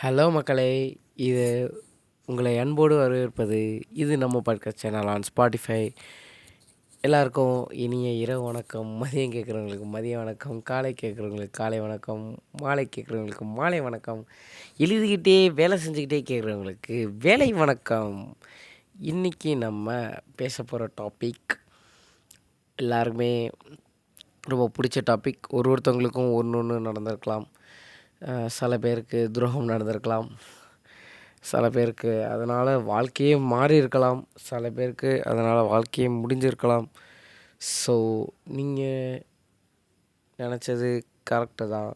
Hello மக்களே! இது உங்களை அன்போடு வரவேற்பது. இது நம்ம பாட்காஸ்ட் சேனல் ஆன் ஸ்பாட்டிஃபை. எல்லாருக்கும் இனிய இரவு வணக்கம். மதியம் கேட்குறவங்களுக்கு மதிய வணக்கம். காலை கேட்குறவங்களுக்கு காலை வணக்கம். மாலை கேட்குறவங்களுக்கு மாலை வணக்கம். எழுதிக்கிட்டே வேலை செஞ்சுக்கிட்டே கேட்குறவங்களுக்கு வேலை வணக்கம். இன்றைக்கி நம்ம பேச போகிற டாபிக் எல்லாருக்குமே ரொம்ப பிடிச்ச டாபிக். ஒருத்தவங்களுக்கும் ஒன்று நடந்திருக்கலாம். சில பேருக்கு துரோகம் நடந்திருக்கலாம். சில பேருக்கு அதனால் வாழ்க்கையே மாறி இருக்கலாம். சில பேருக்கு அதனால் வாழ்க்கையே முடிஞ்சிருக்கலாம். ஸோ நீங்கள் நினச்சது கரெக்டு தான்.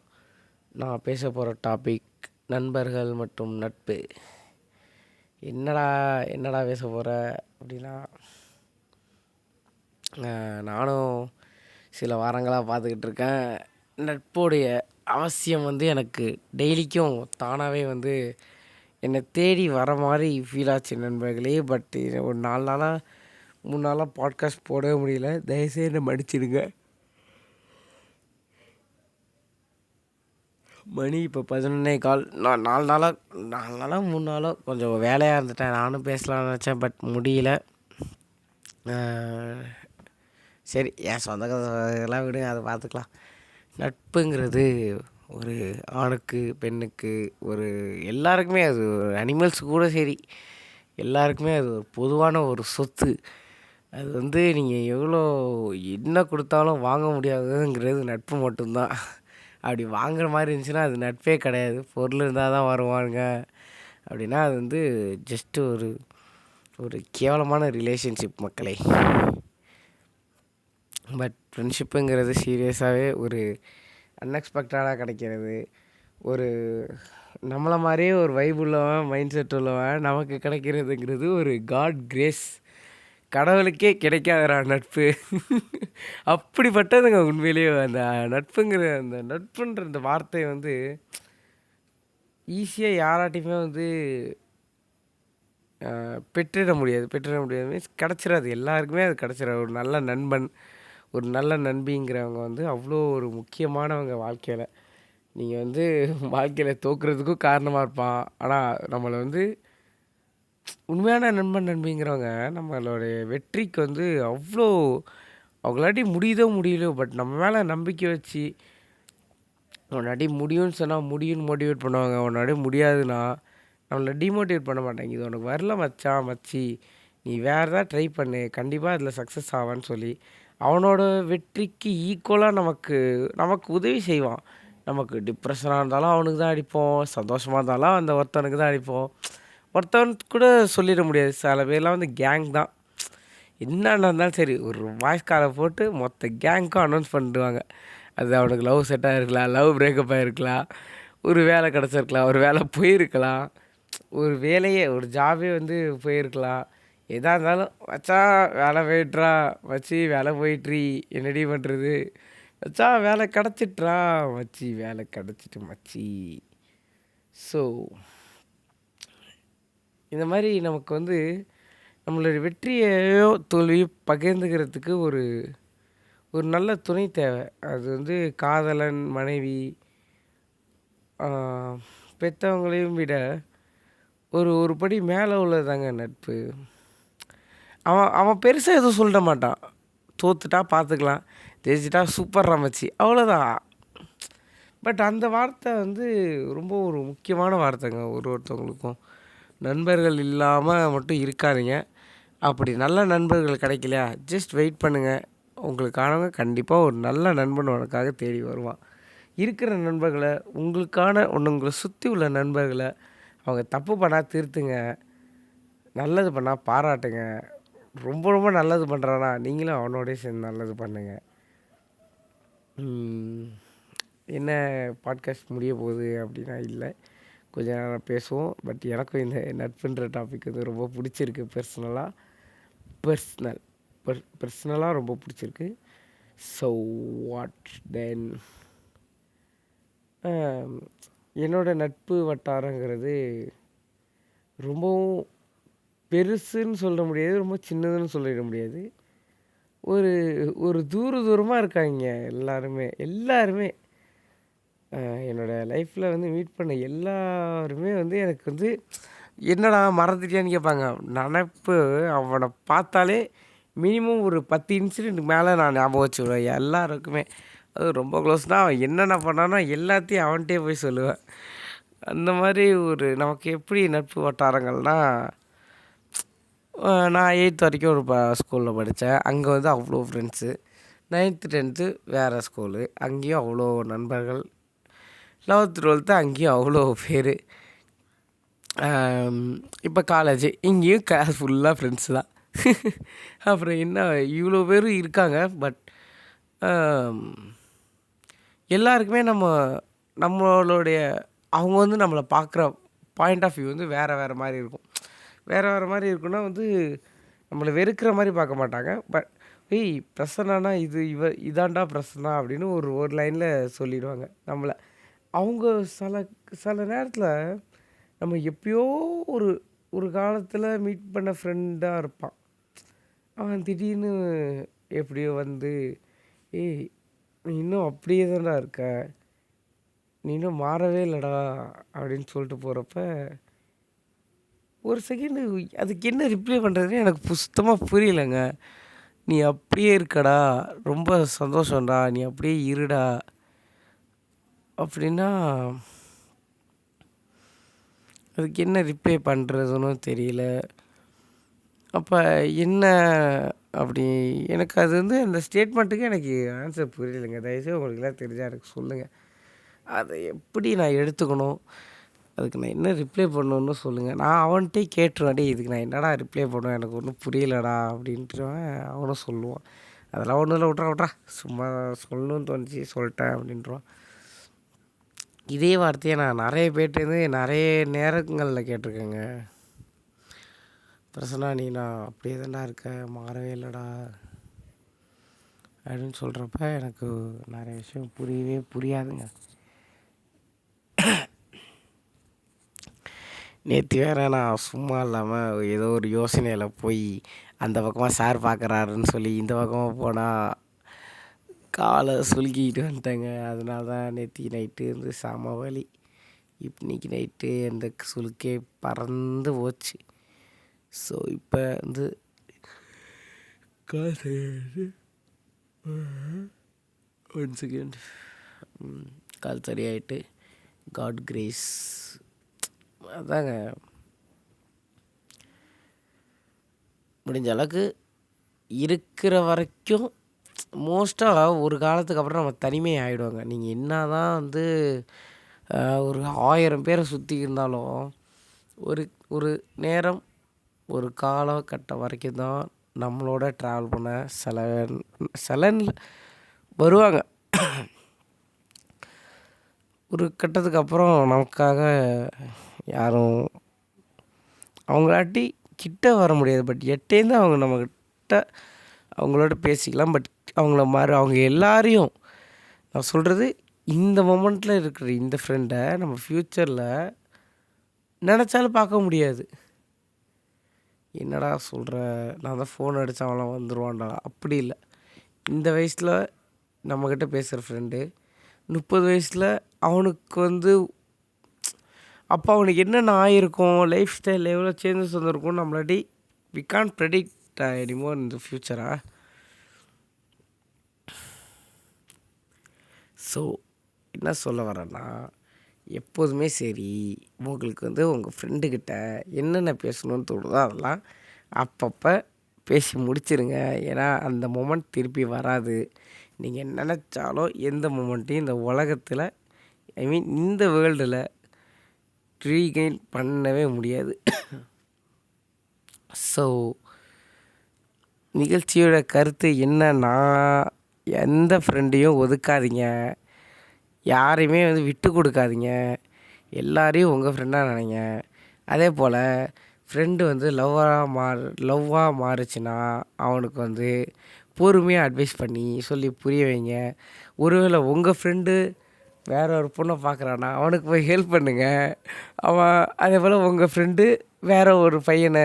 நான் பேச போகிற டாபிக் நண்பர்கள் மற்றும் நட்பு. என்னடா என்னடா பேச போகிற அப்படின்னா, நானும் சில வாரங்களாக பார்த்துக்கிட்டு இருக்கேன். நட்புடைய அவசியம் எனக்கு டெய்லிக்கும் தானாகவே என்னை தேடி வர மாதிரி ஃபீல் ஆச்சு நண்பர்களே. பட் ஒரு 4 நாளாக 3 நாளாக பாட்காஸ்ட் போடவே முடியல. தயவுசெய்து என்னை மன்னிச்சிடுங்க. மணி இப்போ 11:15. நான் 4 நாளாக 3 நாளாக கொஞ்சம் வேலையாக இருந்துட்டேன். நானும் பேசலாம்னு நினச்சேன், பட் முடியல. சரி, என் சொந்த கதையெல்லாம் விடுங்க, அதை பார்த்துக்கலாம். நட்புங்கிறது ஒரு ஆணுக்கு பெண்ணுக்கு ஒரு எல்லாருக்குமே, அது ஒரு அனிமல்ஸுக்கு கூட சரி, எல்லாருக்குமே அது ஒரு பொதுவான ஒரு சொத்து. அது நீங்கள் எவ்வளோ என்ன கொடுத்தாலும் வாங்க முடியாதுங்கிறது நட்பு மட்டும்தான். அப்படி வாங்குற மாதிரி இருந்துச்சுன்னா அது நட்பே கிடையாது. பொருள் இருந்தால் தான் வருவானுங்க அப்படின்னா அது ஜஸ்ட்டு ஒரு ஒரு கேவலமான ரிலேஷன்ஷிப் மக்களே. பட் ஃப்ரெண்ட்ஷிப்புங்கிறது சீரியஸாகவே ஒரு அன்எக்ஸ்பெக்டடாக கிடைக்கிறது. ஒரு நம்மளை மாதிரியே ஒரு வைப் உள்ளவன், மைண்ட் செட் உள்ளவன் நமக்கு கிடைக்கிறதுங்கிறது ஒரு காட் கிரேஸ். கடவுளுக்கே கிடைக்காதடா நட்பு. அப்படிப்பட்டதுங்க உண்மையிலேயே. அந்த நட்புன்ற இந்த வார்த்தை ஈஸியாக யாராட்டையுமே பெற்றிட முடியாது மீன்ஸ் கிடச்சிடாது. எல்லாருக்குமே அது கிடச்சிடாது. ஒரு நல்ல நண்பன், ஒரு நல்ல நண்பிங்கிறவங்க அவ்வளோ ஒரு முக்கியமானவங்க வாழ்க்கையில். நீங்கள் வாழ்க்கையில் தோக்குறதுக்கும் காரணமாக இருப்பான். ஆனால் நம்மளை உண்மையான நண்பன் நண்பிங்கிறவங்க நம்மளுடைய வெற்றிக்கு அவ்வளோ அவங்களாட்டி முடியுதோ முடியலையோ, பட் நம்ம மேலே நம்பிக்கை வச்சு உன்னாடி முடியும்னு சொன்னால் முடியும்னு மோட்டிவேட் பண்ணுவாங்க. உன்னாடி முடியாதுன்னா நம்மளை டிமோட்டிவேட் பண்ண மாட்டாங்க. இது உனக்கு வரல மச்சான் மச்சி, நீ வேறு ஏதாவது ட்ரை பண்ணு, கண்டிப்பாக அதில் சக்ஸஸ் ஆவான்னு சொல்லி அவனோட வெற்றிக்கு ஈக்குவலாக நமக்கு உதவி செய்வான். நமக்கு டிப்ரெஷனாக இருந்தாலும் அவனுக்கு தான் அடிப்போம், சந்தோஷமாக இருந்தாலும் அந்த ஒருத்தனுக்கு தான் அடிப்போம். ஒருத்தவனுக்கு கூட சொல்லிட முடியாது. சில பேர்லாம் கேங் தான். என்ன இருந்தாலும் சரி, ஒரு வாய்ஸ் காலை போட்டு மொத்த கேங்க்கும் அனௌன்ஸ் பண்ணிடுவாங்க. அது அவனுக்கு லவ் செட்டாக இருக்கலாம், லவ் பிரேக்கப் ஆகிருக்கலாம், ஒரு வேலை கிடச்சிருக்கலாம், ஒரு வேலை போயிருக்கலாம், ஒரு வேலையே ஒரு ஜாபே போயிருக்கலாம். எதாக இருந்தாலும் மச்சான் வேலை போயிட்றா மச்சி, வேலை போயிட்ரி, என்னடி பண்ணுறது மச்சான், வேலை கிடச்சிட்றா மச்சி, வேலை கிடச்சிட்டு மச்சி. ஸோ இந்த மாதிரி நமக்கு நம்மளுடைய வெற்றியையோ தோல்வியோ பகிர்ந்துக்கிறதுக்கு ஒரு ஒரு நல்ல துணை தேவை. அது காதலன், மனைவி, பெற்றவங்களையும் விட ஒரு ஒரு படி மேலே உள்ளதாங்க நட்பு. அவன் அவன் பெருசாக எதுவும் சொல்லிட மாட்டான். தோத்துட்டா பார்த்துக்கலாம், ஜெயிச்சிட்டா சூப்பர் மச்சி, அவ்வளோதான். பட் அந்த வார்த்தை ரொம்ப ஒரு முக்கியமான வார்த்தைங்க. ஒருத்தவங்களுக்கும் நண்பர்கள் இல்லாமல் மட்டும் இருக்காதீங்க. அப்படி நல்ல நண்பர்கள் கிடைக்கலையா, ஜஸ்ட் வெயிட் பண்ணுங்கள். உங்களுக்கானவங்க கண்டிப்பாக ஒரு நல்ல நண்பன் உனக்காக தேடி வருவான். இருக்கிற நண்பர்களை உங்களை சுற்றி உள்ள நண்பர்களை அவங்க தப்பு பண்ணால் திருத்துங்க, நல்லது பண்ணால் பாராட்டுங்க. ரொம்ப ரொம்ப நல்லது பண்ணுறானா நீங்களும் அவனோடய சேர்ந்து நல்லது பண்ணுங்கள். என்ன பாட்காஸ்ட் முடிய போகுது அப்படின்னா இல்லை, கொஞ்ச நேரம் பேசுவோம். பட் எனக்கும் இந்த நட்புன்ற டாபிக் ரொம்ப பிடிச்சிருக்கு. பர்சனலாக ரொம்ப பிடிச்சிருக்கு. ஸோ வாட் தென், என்னோடய நட்பு வட்டாரங்கிறது ரொம்பவும் பெருசுன்னு சொல்ல முடியாது, ரொம்ப சின்னதுன்னு சொல்லிட முடியாது. ஒரு ஒரு தூரமாக இருக்காங்க எல்லாருமே. என்னோடய லைஃப்பில் வந்து மீட் பண்ண எல்லாருமே வந்து எனக்கு வந்து என்னடா மறந்துட்டியான்னு கேட்பாங்க. நெனப்பு அவனை பார்த்தாலே மினிமம் ஒரு 10 இன்சிடென்ட் மேலே நான் ஞாபகம் வச்சுருவேன் எல்லாருக்குமே. அதுவும் ரொம்ப க்ளோஸ்னா அவன் என்னென்ன பண்ணானோ எல்லாத்தையும் அவன்கிட்டயே போய் சொல்லுவேன். அந்த மாதிரி ஒரு நமக்கு எப்படி நட்பு வட்டாரங்கள்னால் நான் 8th வரைக்கும் ஒரு ஸ்கூலில் படித்தேன். அங்கே வந்து அவ்வளோ ஃப்ரெண்ட்ஸு. 9th 10th வேறு ஸ்கூலு. அங்கேயும் அவ்வளோ நண்பர்கள். 11th 12th அங்கேயும் அவ்வளோ பேர். இப்போ காலேஜ் இங்கேயும் கிளாஸ் ஃபுல்லாக ஃப்ரெண்ட்ஸ் தான். அப்புறம் என்ன இவ்வளோ பேர் இருக்காங்க. பட் எல்லாருக்குமே நம்மளுடைய அவங்க வந்து நம்மளை பார்க்குற பாயிண்ட் ஆஃப் வியூ வந்து வேறு மாதிரி இருக்கும். வேறு மாதிரி இருக்குன்னா வந்து நம்மளை வெறுக்கிற மாதிரி பார்க்க மாட்டாங்க. பட் ஏய் பிரசன்னானா இதாண்டா பிரசன்னா அப்படின்னு ஒரு லைனில் சொல்லிடுவாங்க நம்மளை. அவங்க சில நேரத்தில் நம்ம எப்பயோ ஒரு ஒரு காலத்தில் மீட் பண்ண ஃப்ரெண்டாக இருப்பான். அவன் திடீர்னு எப்படியோ வந்து ஏய் நீ இன்னும் அப்படியே தான்டா இருக்க, நீ இன்னும் மாறவே இல்லைடா அப்படின்னு சொல்லிட்டு போகிறப்ப ஒரு செகண்டு அதுக்கு என்ன ரிப்ளை பண்ணுறதுன்னு எனக்கு சுத்தமாக புரியலைங்க. நீ அப்படியே இருக்கடா, ரொம்ப சந்தோஷம்டா, நீ அப்படியே இருடா அப்படின்னா அதுக்கு என்ன ரிப்ளை பண்ணுறதுன்னு தெரியல. அப்போ என்ன அப்படி எனக்கு அது வந்து அந்த ஸ்டேட்மெண்ட்டுக்கு எனக்கு ஆன்சர் புரியலைங்க. தயவுசெய்து உங்களுக்குலாம் தெரிஞ்சால் எனக்கு சொல்லுங்கள். அதை எப்படி நான் எடுத்துக்கணும், அதுக்கு நான் என்ன ரிப்ளை பண்ணணுன்னு சொல்லுங்கள். நான் அவன்கிட்டே கேட்டுருவேன், டேய் இதுக்கு நான் என்னடா ரிப்ளை பண்ணுவேன், எனக்கு ஒன்றும் புரியலடா அப்படின்ட்டுருவேன். அவனும் சொல்லுவான், அதெல்லாம் ஒன்றும் இல்லை, விட்றா சும்மா சொல்லணும்னு தோணுச்சு சொல்லிட்டேன் அப்படின்ட்டுருவான். இதே வார்த்தையை நான் நிறைய பேர்ட்டேருந்து நிறைய நேரங்களில் கேட்டிருக்கேங்க. பிரசன்னா நீ நான் அப்படியே தான்டா இருக்க, மாறவே இல்லைடா அப்படின்னு சொல்கிறப்ப எனக்கு நிறைய விஷயம் புரியவே புரியாதுங்க. நேற்று வேறு நான் சும்மா இல்லாமல் ஏதோ ஒரு யோசனையில் போய் அந்த பக்கமாக சார் பார்க்குறாருன்னு சொல்லி இந்த பக்கமாக போனால் காலை சுலுக்கிக்கிட்டு வந்துட்டேங்க. அதனால தான் நேற்று நைட்டு வந்து செம வலி. இன்னைக்கு நைட்டு அந்த சுலுக்கே பறந்து போச்சு. ஸோ இப்போ வந்து ஒன் செகண்ட் கால் சரியாயிட்டு காட் கிரேஸ் அதாங்க. முடிஞ்ச அளவுக்கு இருக்கிற வரைக்கும் மோஸ்ட்டாக ஒரு காலத்துக்கு அப்புறம் நம்ம தனிமை ஆகிடுவாங்க. நீங்கள் என்ன தான் வந்து ஒரு 1000 பேரை சுற்றி இருந்தாலும் ஒரு ஒரு நேரம் ஒரு காலகட்டம் வரைக்கும் தான் நம்மளோட ட்ராவல் பண்ண சில வருவாங்க. ஒரு கட்டத்துக்கு அப்புறம் நமக்காக யாரும் அவங்களாட்டி கிட்ட வர முடியாது. பட் எட்டேருந்து அவங்க நம்மக்கிட்ட அவங்களோட பேசிக்கலாம். பட் அவங்க எல்லாரையும் நான் சொல்கிறது இந்த மொமெண்ட்டில் இருக்கிற இந்த ஃப்ரெண்டை நம்ம ஃப்யூச்சரில் நினச்சாலும் பார்க்க முடியாது. என்னடா சொல்கிற, நான் தான் ஃபோன் அடித்தா அவன்லாம் வந்துடுவான்டா, அப்படி இல்லை. இந்த வயசில் நம்மக்கிட்ட பேசுகிற ஃப்ரெண்டு 30 வயசில் அவனுக்கு வந்து அப்போ அவனுக்கு என்னென்ன ஆகிருக்கும், லைஃப் ஸ்டைலில் எவ்வளோ சேஞ்சஸ் வந்துருக்கும் நம்மளாட்டி we can't predict anymore in the ஃப்யூச்சரா. ஸோ என்ன சொல்ல வரேன்னா, எப்போதுமே சரி உங்களுக்கு வந்து உங்கள் ஃப்ரெண்டுக்கிட்ட என்னென்ன பேசணும்னு தோணுதோ அதெல்லாம் அப்பப்போ பேசி முடிச்சிருங்க. ஏன்னா அந்த மொமெண்ட் திருப்பி வராது. நீங்கள் நினச்சாலும் எந்த மொமெண்ட்டையும் இந்த உலகத்தில் இந்த வேர்ல்டில் ரீகெயின் பண்ணவே முடியாது. ஸோ நிகழ்ச்சியோட கருத்து என்னன்னா, எந்த ஃப்ரெண்டையும் ஒதுக்காதீங்க, யாரையுமே வந்து விட்டு கொடுக்காதீங்க, எல்லாரையும் உங்கள் ஃப்ரெண்டாக நினைங்க. அதே போல் ஃப்ரெண்டு வந்து லவ்வாக மாறுச்சுன்னா அவனுக்கு வந்து பொறுமையாக அட்வைஸ் பண்ணி சொல்லி புரிய வைங்க. ஒருவேளை உங்கள் ஃப்ரெண்டு வேற ஒரு பொண்ணை பார்க்குறான்னா அவனுக்கு போய் ஹெல்ப் பண்ணுங்கள். அவன் அதே போல் உங்கள் ஃப்ரெண்டு வேறு ஒரு பையனை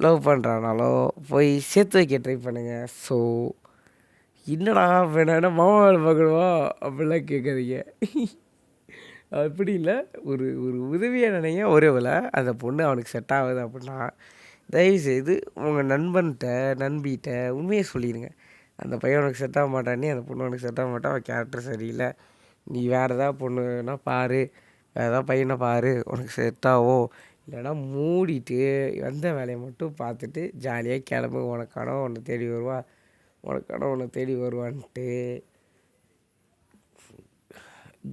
லவ் பண்ணுறானாலோ போய் சேர்த்து வைக்க ட்ரை பண்ணுங்கள். ஸோ என்னடா வேணா மாமா வேலை பார்க்கணுமா அப்படிலாம் கேட்காதீங்க. அப்படி இல்ல. ஒரு ஒரு உதவியா நினைங்க ஒருவேளை அந்த பொண்ணு அவனுக்கு செட் ஆகுது அப்படின்னா, தயவுசெய்து உங்க நண்பன்ட்ட, நண்பிட்ட உண்மைய சொல்லிருங்க. அந்த பையன் உனக்கு செட் ஆக மாட்டான், அந்த பொண்ணு உனக்கு செட் ஆக மாட்டா, அவன் கேரக்டர் சரியில்ல. நீ வேற ஏதாவது பொண்ணுன்னா பாரு, வேற ஏதாவது பையன பாரு, உனக்கு செட் ஆகும். இல்லைன்னா மூடிட்டு வந்த வேலையை மட்டும் பார்த்துட்டு ஜாலியாக கிளம்பு. உனக்கானவன் உன்னை தேடி வருவா, உனக்கானவன் உன்னை தேடி வருவான்ட்டு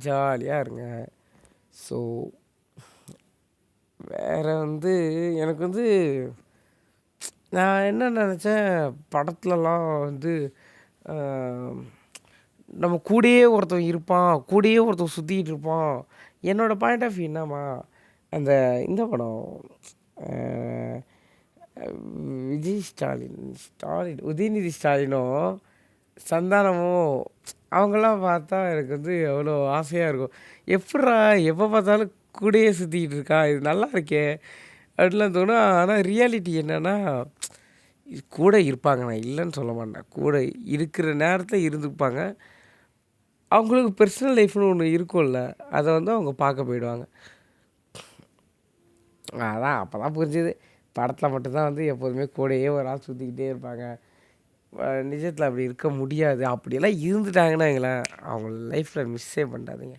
ஜாலியாக இருங்க. ஸோ வேறு வந்து எனக்கு வந்து நான் என்ன நினச்சேன், படத்துலலாம் வந்து நம்ம கூடயே ஒருத்தன் இருப்பான், கூடயே ஒருத்தன் சுற்றிக்கிட்டு இருப்பான். என்னோடய பாயிண்ட் ஆஃப் வியூ என்னம்மா, அந்த இந்த படம் விஜய் ஸ்டாலின் உதயநிதி ஸ்டாலினும் சந்தானமும் அவங்களாம் பார்த்தா எனக்கு வந்து அவ்வளோ ஆசையாக இருக்கும். எப்புட்றா எப்போ பார்த்தாலும் கூடயே சுற்றிக்கிட்டு இருக்கா, இது நல்லா இருக்கே அப்படிலாம் தோணும். ஆனால் ரியாலிட்டி என்னென்னா, கூட இருப்பாங்க, நான் இல்லைன்னு சொல்ல மாட்டேன். கூட இருக்கிற நேரத்தில் இருந்துப்பாங்க. அவங்களுக்கு பர்சனல் லைஃப்னு ஒன்று இருக்கும்ல, அதை வந்து அவங்க பார்க்க போயிடுவாங்க. அதான் அப்போ தான் புரிஞ்சுது, படத்தில் மட்டும்தான் வந்து எப்போதுமே கூடயே ஒரு ஆள் சுற்றிக்கிட்டே இருப்பாங்க. நிஜத்தில் அப்படி இருக்க முடியாது. அப்படியெல்லாம் இருந்துட்டாங்கன்னா எங்களேன், அவங்க லைஃப்பில் மிஸ்ஸே பண்ணாதீங்க.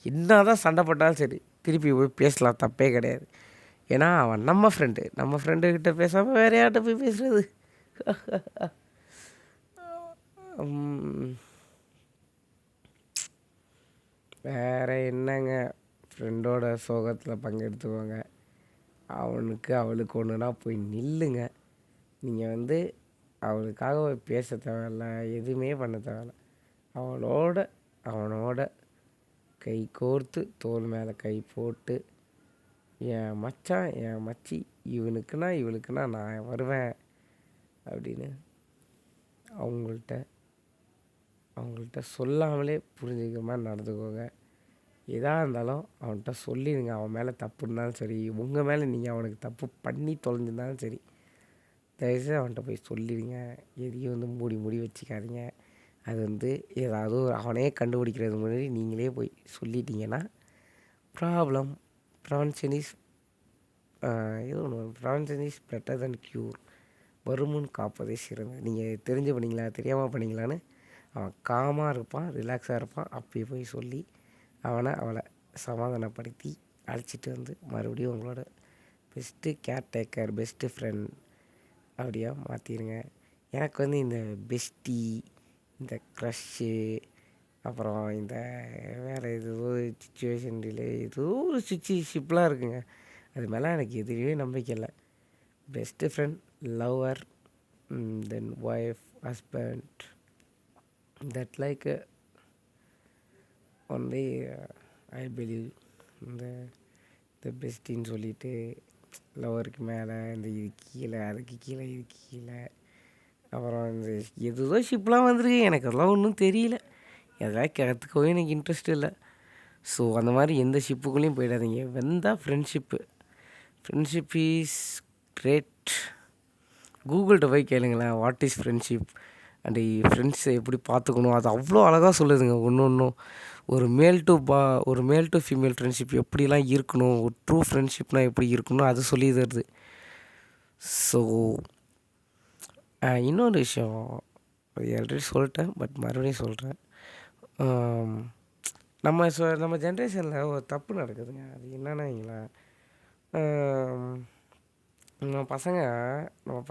என்ன தான் சண்டை போட்டாலும் சரி, திருப்பி போய் பேசலாம், தப்பே கிடையாது. ஏன்னா அவன் நம்ம ஃப்ரெண்டுக்கிட்ட பேசாமல் வேறு யார்கிட்ட போய் பேசுகிறது. வேறு என்னங்க, ஃப்ரெண்டோட சோகத்தில் பங்கெடுத்துக்கோங்க. அவனுக்கு அவளுக்கு ஒன்றுனா போய் நில்லுங்க. நீங்கள் வந்து அவளுக்காக பேச தேவையில்ல, எதுவுமே பண்ண தேவையில்ல. அவனோட கை கோர்த்து தோள் மேலே கை போட்டு, என் மச்சான் என் மச்சி இவளுக்குன்னா நான் வருவேன் அப்படின்னு அவங்கள்ட்ட சொல்லாமலே புரிஞ்சுக்கிற மாதிரி நடந்துக்கோங்க. எதாக இருந்தாலும் அவன்கிட்ட சொல்லிடுங்க. அவன் மேலே தப்பு இருந்தாலும் சரி, உங்கள் மேலே நீங்கள் அவனுக்கு தப்பு பண்ணி தொலைஞ்சிருந்தாலும் சரி, தயவுசெய்து அவன்கிட்ட போய் சொல்லிடுங்க. எதையும் வந்து மூடி வச்சுக்காதீங்க. அது வந்து ஏதாவது அவனே கண்டுபிடிக்கிறது முன்னாடி நீங்களே போய் சொல்லிட்டீங்கன்னா prevention is better then cure. வருமுன் காப்பதே சிறந்தது. நீங்கள் தெரிஞ்சு பண்ணிங்களா தெரியாமல் பண்ணிங்களான்னு அவன் காமாக இருப்பான், ரிலாக்ஸாக இருப்பான். அப்பயே போய் சொல்லி அவளை சமாதானப்படுத்தி அழைச்சிட்டு வந்து மறுபடியும் உங்களோட பெஸ்ட்டு கேர்டேக்கர், பெஸ்ட்டு ஃப்ரெண்ட் அப்படியா மாற்றிடுங்க. எனக்கு வந்து இந்த பெஸ்டி, இந்த க்ரஷ்ஷு, அப்புறம் இந்த வேறு ஏதோ சிச்சுவேஷன் டிலே, ஏதோ ஒரு சிச்சுவேஷிப்லாம் இருக்குங்க. அது மேலே எனக்கு எதுவுமே நம்பிக்கை இல்லை. Best friend, lover, then wife, husband, that like only I believe இந்த பெஸ்டின்னு சொல்லிட்டு லவருக்கு மேலே இந்த இது கீழே, அதுக்கு கீழே, இதுக்கு கீழே, அப்புறம் இந்த எதுதோ ஷிப்லாம் வந்திருக்கு. எனக்கு அதெல்லாம் ஒன்றும் தெரியல, எதாவது கற்றுக்கவே எனக்கு இன்ட்ரெஸ்ட் இல்லை. ஸோ அந்த மாதிரி எந்த ஷிப்புக்குள்ளேயும் போயிடாதீங்க. வந்தால் ஃப்ரெண்ட்ஷிப் இஸ் கிரேட். கூகுள்கிட்ட போய் கேளுங்களேன், வாட் இஸ் ஃப்ரெண்ட்ஷிப் அண்ட் ஃப்ரெண்ட்ஸை எப்படி பார்த்துக்கணும், அது அவ்வளோ அழகாக சொல்லுதுங்க. ஒன்றும் ஒரு மேல் டு ஃபீமேல் ஃப்ரெண்ட்ஷிப் எப்படிலாம் இருக்கணும், ஒரு ட்ரூ ஃப்ரெண்ட்ஷிப்னால் எப்படி இருக்கணும், அது சொல்லி தருது. ஸோ இன்னொரு விஷயம், அது ஆல்ரெடி சொல்லிட்டேன், பட் மறுபடியும் சொல்கிறேன். நம்ம ஜென்ரேஷனில் ஒரு தப்பு நடக்குதுங்க. அது என்னன்னா, நம்ம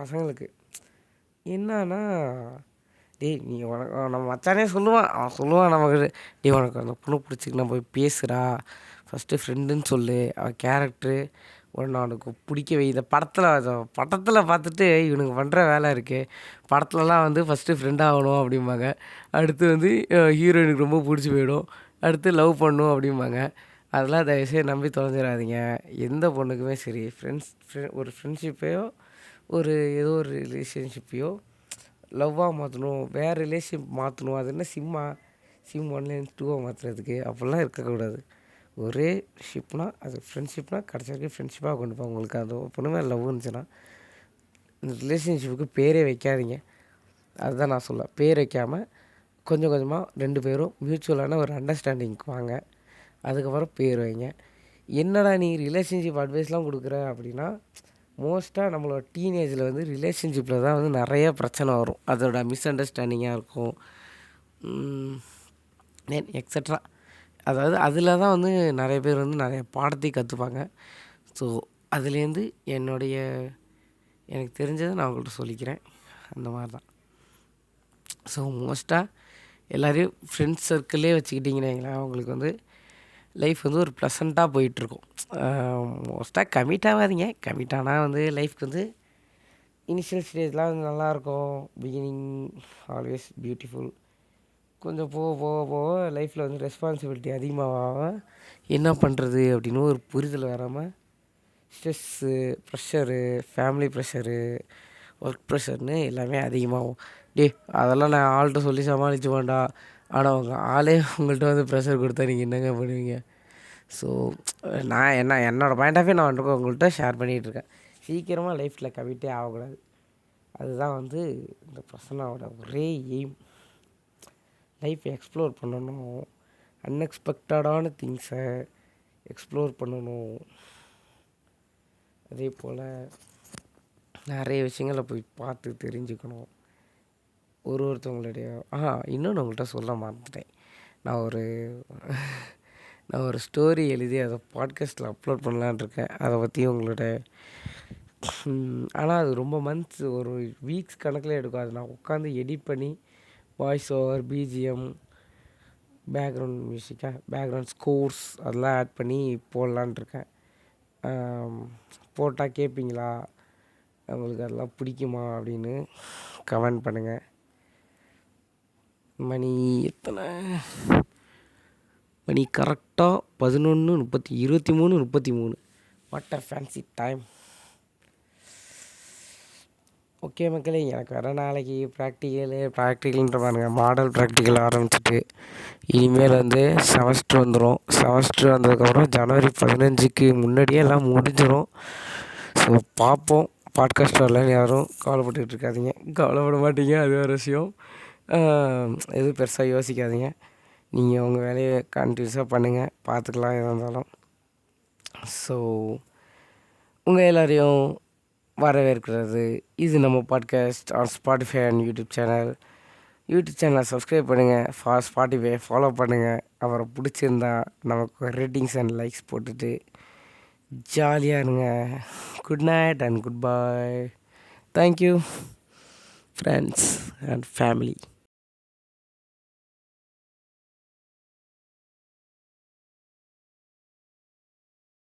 பசங்களுக்கு என்னன்னா, டேய் நீ நம்ம மச்சானே சொல்லுவான் நமக்கு, டேய் உனக்கு அந்த பொண்ணு பிடிச்சிக்குன்னா போய் பேசுகிறா, ஃபஸ்ட்டு ஃப்ரெண்டுன்னு சொல்லு, அவன் கேரக்டரு ஒன்று அவனுக்கு பிடிக்க வை. இந்த படத்தில் பார்த்துட்டு இவனுக்கு பண்ணுற வேலை இருக்குது. படத்துலலாம் வந்து ஃபஸ்ட்டு ஃப்ரெண்ட் ஆகணும் அப்படிம்பாங்க, அடுத்து வந்து ஹீரோயினுக்கு ரொம்ப பிடிச்சி போயிடும், அடுத்து லவ் பண்ணணும் அப்படிம்பாங்க. அதெல்லாம் தயவுசெய்து நம்பி தொலைஞ்சிடாதீங்க. எந்த பொண்ணுக்குமே சரி, ஒரு ஃப்ரெண்ட்ஷிப்பையோ ஒரு ஏதோ ஒரு ரிலேஷன்ஷிப்பையோ லவ்வாக மாற்றணும், வேறு ரிலேஷன்ஷிப் மாற்றணும். அது என்ன சிம் 1 2 மாற்றுறதுக்கு அப்படிலாம் இருக்கக்கூடாது. ஒரே ஷிப்னால் அது ஃப்ரெண்ட்ஷிப்னால் கடைசி வரைக்கும் ஃப்ரெண்ட்ஷிப்பாக கொண்டு போய் உங்களுக்கு அது பொண்ணுமே லவ் இருந்துச்சுன்னா இந்த ரிலேஷன்ஷிப்புக்கு பேரே வைக்காதீங்க. அதுதான் நான் சொல்லுவேன். பேர் வைக்காமல் கொஞ்சம் கொஞ்சமாக 2 பேரும் மியூச்சுவலான ஒரு அண்டர்ஸ்டாண்டிங்க்கு வாங்க. அதுக்கப்புறம் பேர் வைங்க. என்னடா நீ ரிலேஷன்ஷிப் அட்வைஸ்லாம் கொடுக்குற அப்படின்னா, மோஸ்ட்டாக நம்மளோட டீனேஜில் வந்து ரிலேஷன்ஷிப்பில் தான் வந்து நிறைய பிரச்சனை வரும். அதோட மிஸ் அண்டர்ஸ்டாண்டிங்காக இருக்கும், எக்ஸட்ரா. அதாவது அதில் தான் வந்து நிறைய பேர் வந்து நிறைய பாடத்தையும் கற்றுப்பாங்க. ஸோ அதுலேருந்து எனக்கு தெரிஞ்சதை நான் உங்கள்கிட்ட சொல்லிக்கிறேன். அந்த மாதிரி தான். ஸோ மோஸ்ட்டாக எல்லோரையும் ஃப்ரெண்ட்ஸ் சர்க்கிளே வச்சுக்கிட்டிங்கன்னு வைங்களேன், அவங்களுக்கு வந்து லைஃப் வந்து ஒரு ப்ளசண்ட்டாக போயிட்டுருக்கும். மோஸ்ட்டாக கமிட் ஆகாதீங்க. கமிட் ஆனால் வந்து லைஃப்க்கு வந்து இனிஷியல் ஸ்டேஜ்லாம் வந்து நல்லாயிருக்கும். Beginning always beautiful. கொஞ்சம் போக போக போக லைஃப்பில் வந்து ரெஸ்பான்சிபிலிட்டி அதிகமாக என்ன பண்ணுறது அப்படின்னு ஒரு புரிதல் வராமல் stress, pressure, family pressure, work ப்ரெஷர்னு எல்லாமே அதிகமாகும். அதெல்லாம் நான் ஆள்கிட்ட சொல்லி சமாளிச்சுவேன்டா. ஆனால் உங்கள் ஆளே உங்கள்கிட்ட வந்து ப்ரெஷர் கொடுத்தா நீங்கள் என்னங்க பண்ணுவீங்க? ஸோ நான் என்னோடய பாயிண்ட் ஆஃப் வியூ நான் உங்கள்கிட்ட ஷேர் பண்ணிகிட்ருக்கேன். சீக்கிரமாக லைஃப்பில் கமிட்டே ஆகக்கூடாது. அதுதான் வந்து இந்த பர்சனோட ஒரே எய்ம். லைஃப்பை எக்ஸ்ப்ளோர் பண்ணணும், அன்எக்ஸ்பெக்டடான திங்ஸை எக்ஸ்ப்ளோர் பண்ணணும். அதே போல் நிறைய விஷயங்களை போய் பார்த்து தெரிஞ்சுக்கணும். ஒருத்தவங்களுடைய இன்னொன்று உங்கள்கிட்ட சொல்ல மறந்துட்டேன். நான் ஒரு ஸ்டோரி எழுதி அதை பாட்காஸ்ட்டில் அப்லோட் பண்ணலான்னு இருக்கேன். அதை பற்றி உங்களோட ஆனால் அது ரொம்ப மந்த்ஸ், ஒரு வீக்ஸ் கணக்கில் எடுக்கும். அது நான் உட்காந்து எடிட் பண்ணி வாய்ஸ் ஓவர், பிஜிஎம், பேக்ரவுண்ட் மியூசிக்காக பேக்ரவுண்ட் ஸ்கோர்ஸ் அதெல்லாம் ஆட் பண்ணி போடலான் இருக்கேன். போட்டால் கேட்பீங்களா, உங்களுக்கு அதெல்லாம் பிடிக்குமா அப்படின்னு கமெண்ட் பண்ணுங்கள். மணி கரெக்டாக 11:23. What a fancy time. Okay மக்களே, எனக்கு வர நாளைக்கு ப்ராக்டிக்கல்ன்ற பாருங்க, மாடல் ப்ராக்டிக்கல் ஆரம்பிச்சிட்டு இனிமேல் வந்து செமஸ்டர் வந்துடும். செமஸ்டர் வந்ததுக்கப்புறம் ஜனவரி 15க்கு முன்னாடியே எல்லாம் முடிஞ்சிடும். ஸோ பார்ப்போம். பாட்காஸ்ட் வரலன்னு யாரும் கவலைப்பட்டுக்கிட்டு இருக்காதிங்க. கவலைப்பட மாட்டீங்க, அது வேறு விஷயம். எதுவும் பெருசாக யோசிக்காதீங்க. நீங்கள் உங்கள் வேலையை கண்டினியூஸாக பண்ணுங்கள், பார்த்துக்கலாம் எதாக இருந்தாலும். ஸோ உங்கள் எல்லோரையும் வரவேற்கிறது. இது நம்ம podcast on Spotify and YouTube சேனலை சப்ஸ்கிரைப் பண்ணுங்கள், ஸ்பாட்டிஃபை ஃபாலோ பண்ணுங்கள். அப்புறம் பிடிச்சிருந்தா நமக்கு ரேட்டிங்ஸ் அண்ட் லைக்ஸ் போட்டுட்டு ஜாலியாக இருங்க. Good night and good bye. Thank you friends and family.